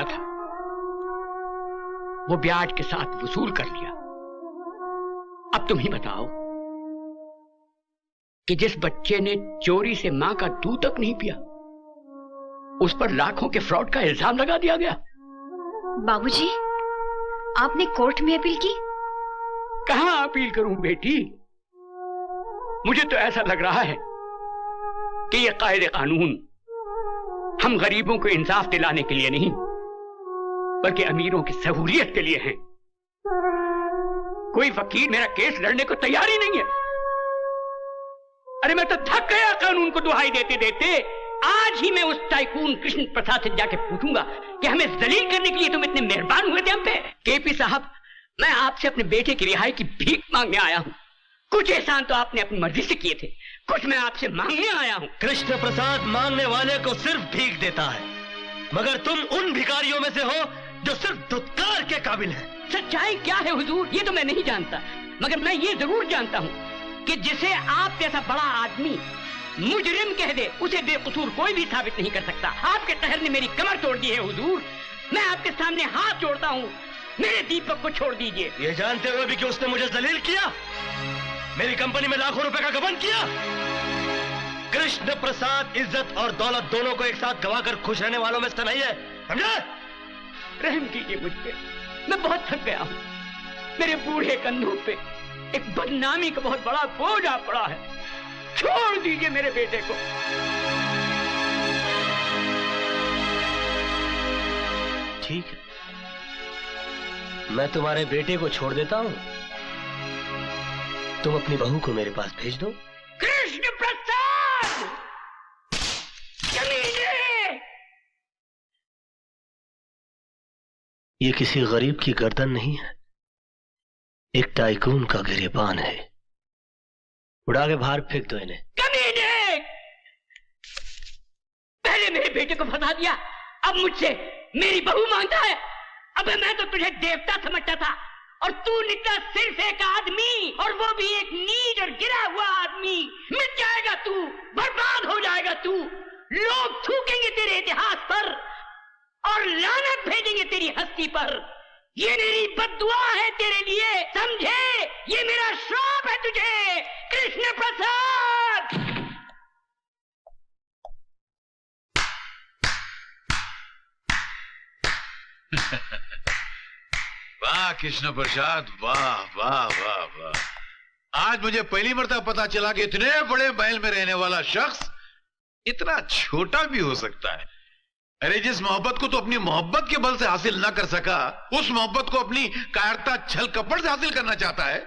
था वो ब्याज के साथ वसूल कर लिया। अब तुम ही बताओ कि जिस बच्चे ने चोरी से मां का दूध तक नहीं पिया, उस पर लाखों के फ्रॉड का इल्जाम लगा दिया गया। बाबूजी, आपने कोर्ट में अपील की? कहां अपील करूं बेटी, मुझे तो ऐसा लग रहा है कि यह कायदे कानून हम गरीबों को इंसाफ दिलाने के लिए नहीं, बल्कि अमीरों की सहूलियत के लिए है। कोई वकील मेरा केस लड़ने को तैयार ही नहीं है। अरे मैं तो थक गया कानून को दुहाई देते देते। आज ही मैं उस टाइकून कृष्ण प्रसाद से जाके पूछूंगा कि हमें जलील करने के लिए तुम इतने मेहरबान हुए थे हम पे। केपी साहब, मैं आपसे अपने बेटे की रिहाई की भीख मांगने आया हूं। कुछ एहसान तो आपने अपनी मर्जी से किए थे, कुछ मैं आपसे मांगने आया हूं। कृष्ण प्रसाद मांगने वाले को सिर्फ भीख देता है, मगर तुम उन भिखारियों में से हो जो सिर्फ दुत्कार के काबिल है। सच्चाई क्या है हुजूर, ये तो मैं नहीं जानता, मगर मैं ये जरूर जानता हूं कि जिसे आप जैसा बड़ा आदमी मुजरिम कह दे, उसे बेकसूर कोई भी साबित नहीं कर सकता। आपके कहर ने मेरी कमर तोड़ दी है हुजूर। मैं आपके सामने हाथ जोड़ता हूं, मेरे दीपक को छोड़ दीजिए। ये जानते हुए भी कि उसने मुझे जलील किया, मेरी कंपनी में लाखों रुपए का गबन किया। कृष्ण प्रसाद इज्जत और दौलत दोनों को एक साथ गवाकर खुश रहने वालों में से नहीं है, समझे? रहम कीजिए मुझ पे, मैं बहुत थक गया हूं। मेरे बूढ़े कंधों पे एक बदनामी का बहुत बड़ा बोझ आ पड़ा है। छोड़ दीजिए मेरे बेटे को। ठीक है, मैं तुम्हारे बेटे को छोड़ देता हूं, तुम अपनी बहू को मेरे पास भेज दो। कृष्ण प्रसाद, ये किसी गरीब की गर्दन नहीं है, एक टाइकून का गिरेबान है। उड़ा के बाहर फेंक दो इन्हें। कमीने! पहले मेरे बेटे को फंसा दिया, अब मुझसे मेरी बहू मांगता है। अबे मैं तो तुझे देवता समझता था और तू निकला सिर्फ एक आदमी, और वो भी एक नीच और गिरा हुआ आदमी। मिट जाएगा तू, बर्बाद हो जाएगा तू। लोग थूकेंगे तेरे इतिहास पर और लानत भेजेंगे तेरी हस्ती पर। ये मेरी बद्दुआ है तेरे लिए, समझे? ये मेरा श्राप है तुझे, कृष्ण प्रसाद। वाह कृष्ण प्रसाद, वाह वाह वाह वाह। आज मुझे पहली मर्तबा पता चला कि इतने बड़े महल में रहने वाला शख्स इतना छोटा भी हो सकता है। अरे जिस मोहब्बत को तो अपनी मोहब्बत के बल से हासिल ना कर सका, उस मोहब्बत को अपनी कायरता छल कपट से हासिल करना चाहता है।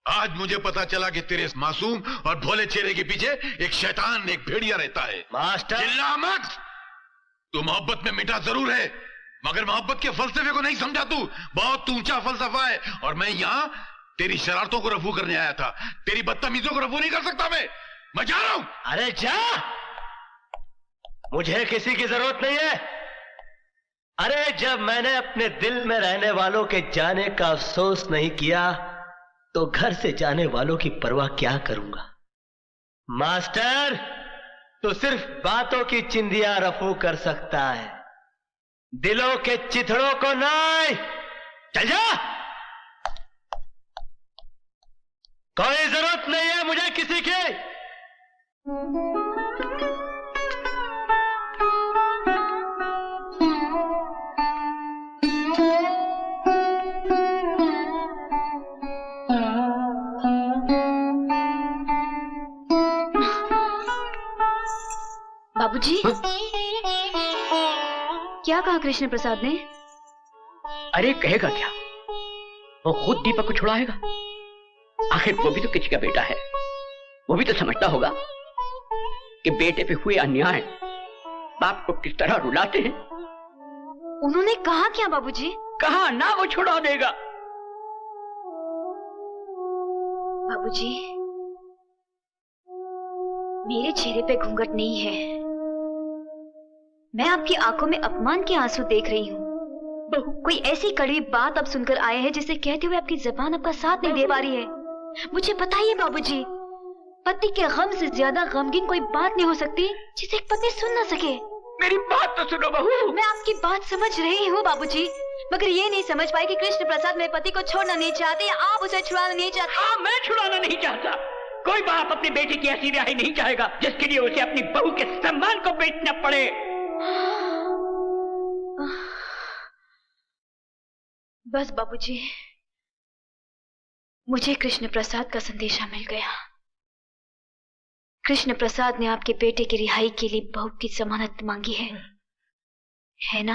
आज मुझे पता चला कि तेरे इस मासूम और भोले चेहरे के पीछे एक शैतान, एक भेड़िया रहता है। मास्टर, चिल्ला मत। तू मोहब्बत में मिटा जरूर है, मगर मोहब्बत के फलसफे को नहीं समझा। तू बहुत ऊंचा फलसफा है, और मैं यहां तेरी शरारतों को रफू करने आया था। तेरी बदतमीजियों को रफू नहीं कर सकता मैं जा रहा हूं। अरे जा, मुझे किसी की जरूरत नहीं है। अरे जब मैंने अपने दिल में रहने वालों के जाने का अफसोस नहीं किया, तो घर से जाने वालों की परवाह क्या करूंगा। मास्टर, तो सिर्फ बातों की चिंदियां रफू कर सकता है, दिलों के चिथड़ों को नहीं। चल जा, कोई जरूरत नहीं है मुझे किसी की। बाबूजी, क्या कहा कृष्ण प्रसाद ने? अरे कहेगा क्या, वो खुद दीपक को छुड़ाएगा। आखिर वो भी तो किसी का बेटा है, वो भी तो समझता होगा कि बेटे पे हुए अन्याय बाप को किस तरह रुलाते हैं। उन्होंने कहा क्या बाबूजी? कहा ना वो छुड़ा देगा। बाबूजी, मेरे चेहरे पे घूंघट नहीं है, मैं आपकी आंखों में अपमान के आंसू देख रही हूँ। कोई ऐसी कड़वी बात अब सुनकर आए हैं जिसे कहते हुए आपकी ज़बान आपका साथ नहीं दे पा रही है। मुझे बताइए बाबूजी, पति के गम से ज्यादा गमगीन कोई बात नहीं हो सकती जिसे एक पत्नी सुन ना सके। मेरी बात तो सुनो बहू। मैं आपकी बात समझ रही हूँ बाबूजी, मगर ये नहीं समझ पाई कि कृष्ण प्रसाद मेरे पति को छोड़ना नहीं चाहते या आप उसे छुड़ाना नहीं चाहते। हाँ, मैं छुड़ाना नहीं चाहता। कोई बाप अपनी बेटी की ऐसी रिहाई नहीं चाहेगा जिसके लिए उसे अपनी बहू के सम्मान को बेचना पड़े। बस बाबूजी, मुझे कृष्ण प्रसाद का संदेशा मिल गया। कृष्ण प्रसाद ने आपके बेटे की रिहाई के लिए बहू की जमानत मांगी है ना?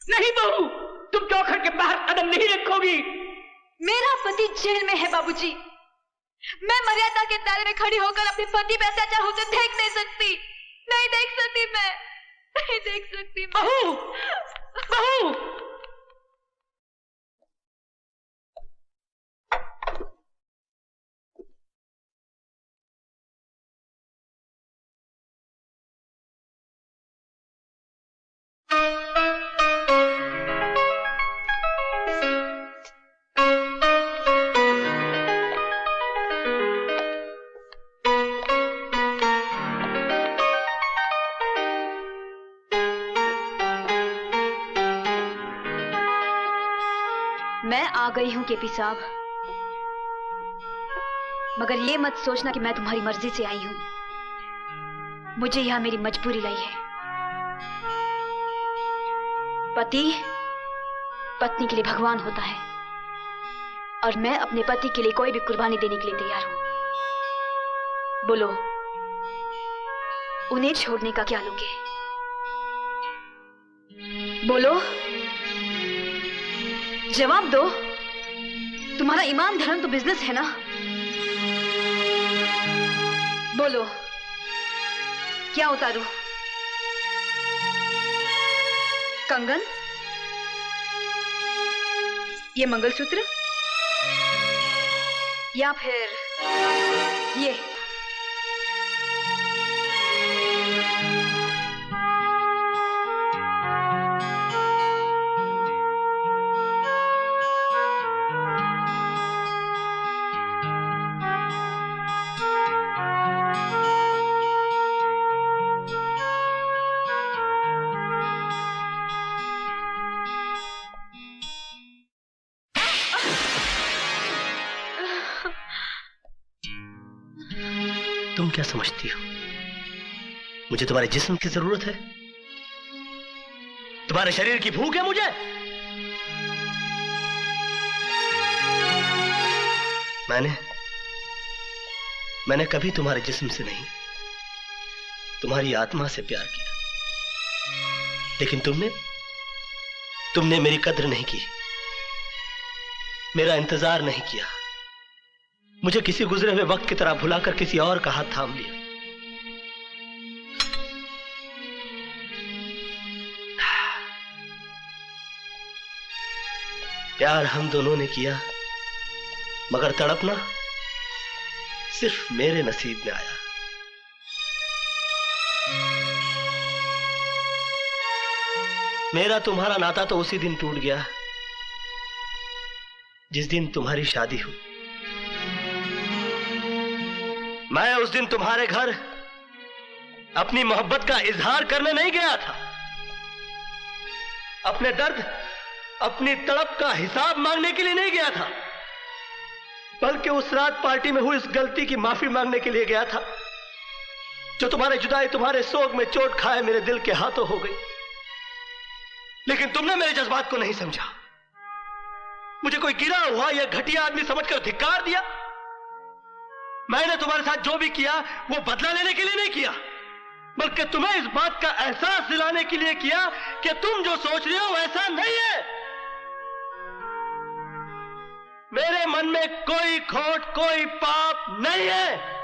नहीं बहू, तुम चौखट के बाहर कदम नहीं रखोगी। मेरा पति जेल में है बाबूजी। मैं मर्यादा के दायरे में खड़ी होकर अपने पति पे अत्याचार होते देख नहीं सकती। नहीं देख सकती मैं, नहीं देख सकती मैं। बहू, बहू। मैं आ गई हूं केपी साहब, मगर ये मत सोचना कि मैं तुम्हारी मर्जी से आई हूं। मुझे यहां मेरी मजबूरी लाई है। पति पत्नी के लिए भगवान होता है और मैं अपने पति के लिए कोई भी कुर्बानी देने के लिए तैयार हूं। बोलो, उन्हें छोड़ने का क्या लोगे? बोलो, जवाब दो। तुम्हारा ईमान धर्म तो बिजनेस है ना? बोलो, क्या उतारूं? कंगन, ये मंगलसूत्र, या फिर ये? तुम क्या समझती हो मुझे तुम्हारे जिस्म की जरूरत है? तुम्हारे शरीर की भूख है मुझे? मैंने कभी तुम्हारे जिस्म से नहीं, तुम्हारी आत्मा से प्यार किया। लेकिन तुमने मेरी कद्र नहीं की, मेरा इंतजार नहीं किया। मुझे किसी गुजरे हुए वक्त की तरह भुलाकर किसी और का हाथ थाम लिया। प्यार हम दोनों ने किया, मगर तड़पना सिर्फ मेरे नसीब में आया। मेरा तुम्हारा नाता तो उसी दिन टूट गया जिस दिन तुम्हारी शादी हुई। मैं उस दिन तुम्हारे घर अपनी मोहब्बत का इजहार करने नहीं गया था, अपने दर्द, अपनी तड़प का हिसाब मांगने के लिए नहीं गया था, बल्कि उस रात पार्टी में हुई इस गलती की माफी मांगने के लिए गया था जो तुम्हारे जुदाई, तुम्हारे सोग में चोट खाए मेरे दिल के हाथों हो गई। लेकिन तुमने मेरे जज्बात को नहीं समझा, मुझे कोई गिरा हुआ या घटिया आदमी समझकर धिक्कार दिया। मैंने तुम्हारे साथ जो भी किया वो बदला लेने के लिए नहीं किया, बल्कि तुम्हें इस बात का एहसास दिलाने के लिए किया कि तुम जो सोच रहे हो वैसा नहीं है। मेरे मन में कोई खोट, कोई पाप नहीं है।